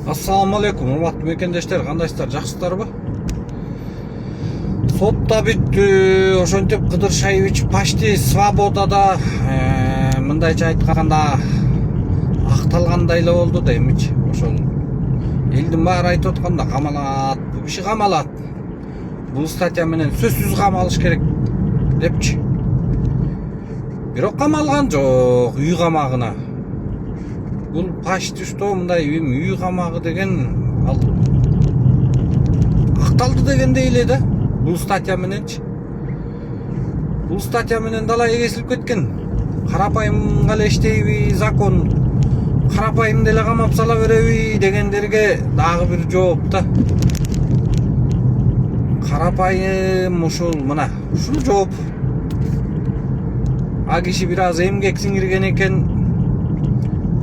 Assalamu алейкум, урматтуу мекендештер, кандайсыздар, жакшысыздарбы? Сот да бүттү, ошентип Кыдыршаевич почти свободада, мындайча айтканда акталгандай эле болду да эмичи. Ошол элдин баары айтып атканда камалат, бул киши камалат. Бул статья менен сөзсүз камалыш керек депчи. Бирок камалган жок, үй камагына. Бул почти что мындай үй камагы деген ал акталды дегендей эле да. Бул статья мененчи. Бул статья менен далай кесилип кеткен. Карапайым эле иштейби закон? Карапайым деле камап сала береби дегендерге дагы бир жооп да. Карапайым ушул мына ушул жооп. А киши бир аз эмгек сиңирген экен.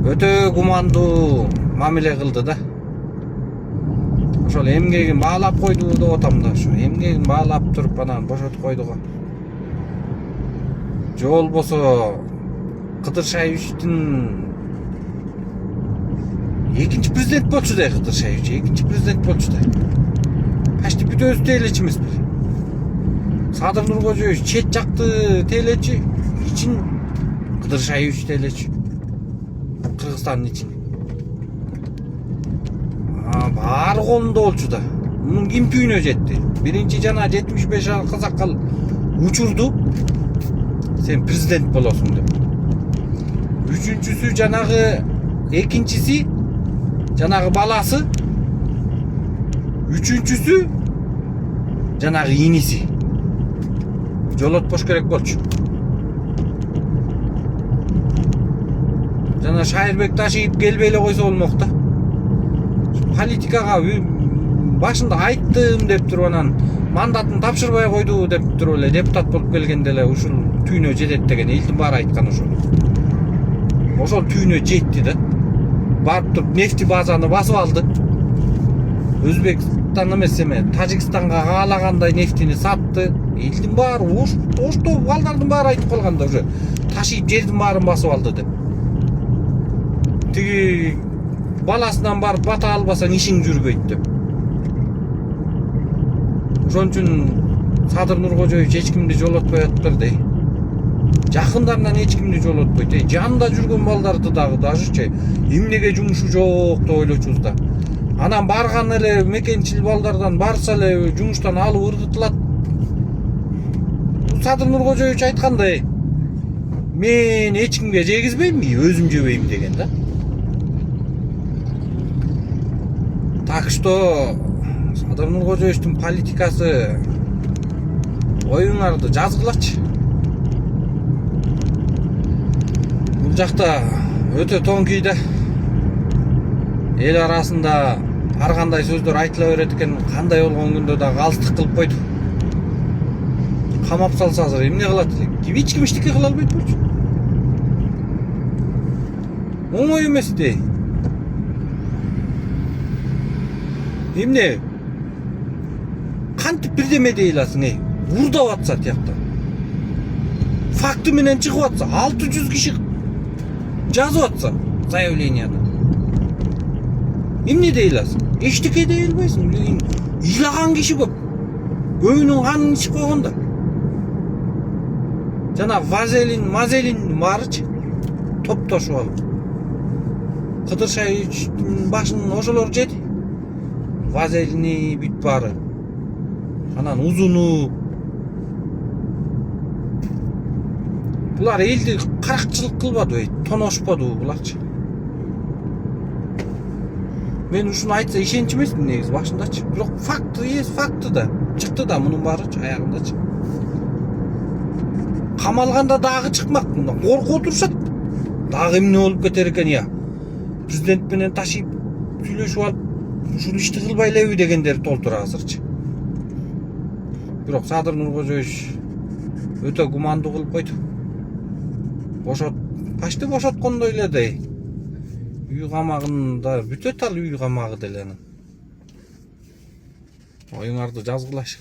Өтө гумандуу мамиле кылды да. Ошол эмгегин баалап койду деп атам да. Ошо эмгегин баалап туруп анан бошотуп койду го. Же болбосо Кыдыршаевичтин экинчи президент болчу да, Кыдыршаевич экинчи президент болчу да. Почти бүтөбүз тейлечи эмеспи. Садыр Нуркожоевич чет жакты тейлечи, ичин Кыдыршаевич тейлечи. Кыргызстандын ичин. Баары колунда болчу да. Мунун ким түйүнө жетти? Биринчи жана 75 казакка учурду. Сен президент болосуң деп. Үчүнчүсү жанагы экинчиси жанагы баласы. Үчүнчүсү жанагы иниси. Жолотпош керек болчу. Жана Шайырбек Ташиев келбей эле койсо болмок да. Политикага башында айттым деп туруп анан мандатын тапшырбай койду деп туруп эле депутат болуп келгенде эле ушул түйүнө жетет деген элдин баары айткан ошол. Ошол түйүнө жетти да. Барып туруп нефти базаны басып алды. Өзбекстан эмес эме Тажикстанга каалагандай нефтини сатты. Элдин баары ошто балдардын баары айтып калган да уже. Ташип жердин баарын басып алды деп. Тиги баласынан барып бата албасаң ишиң жүрбөйт деп. Ошон үчүн Садыр Нуркожоевич эч кимди жолотпой атыптыр дей. Жакындарынан эч кимди жолотпойт. Жанында жүргөн балдарды дагы дажычы эмнеге жумушу жок деп ойлочубуз да. Анан барган эле мекенчил балдардан барса эле жумуштан алып ыргытылат. Садыр Нуркожоевич айткандай, мен эч кимге жегизбейм, өзүм жебейм деген да. Так что Садыр Нуркожоевичтин политикасы оюңарды жазгылачы. Бул жакта өтө тоңкий да. Эл арасында ар кандай сөздөр айтыла берет экен, кандай болгон күндө да галстык кылып койду. Камап салса азыр эмне кылат элек? Эч ким эчтеке кыла албайт болчу. Оңой эмес дей. Эмне? Кантип бирдеме дей аласың, урдап атса тияктан. Факты менен чыгып атса, 600 киши жазып атса заявленияны. Эмне дей аласың? Эчтеке дей албайсың. Ыйлаган киши көп. Көбүнүн канын ичип койгон да. Жана мазелин баарычы топтошуп алып. Кыдыршаевичтин башын ошолор жеди. Вазелини бүт баары. Анан узуну. Булар элди каракчылык кылбады, тоношподу буларчы. Мен ушуну айтса ишенч эмесмин негизи башындачы. Бирок факты да. Чыкты да мунун баарычы аягындачы. Камалганда дагы чыкмак, мындан коркуп отурушат. Дагы эмне болуп кетер экен я? Президент менен Ташип сүйлөшүп алып, ушул ишти кылбай элеби дегендер толтура азырчы. Бирок Садыр Нуркожоевич өтө гумандуу кылып койду. Почти бошоткондой эле дей. Үй камагында бүтөт ал үй камагы деле анан. Оюңарды жазгылашы.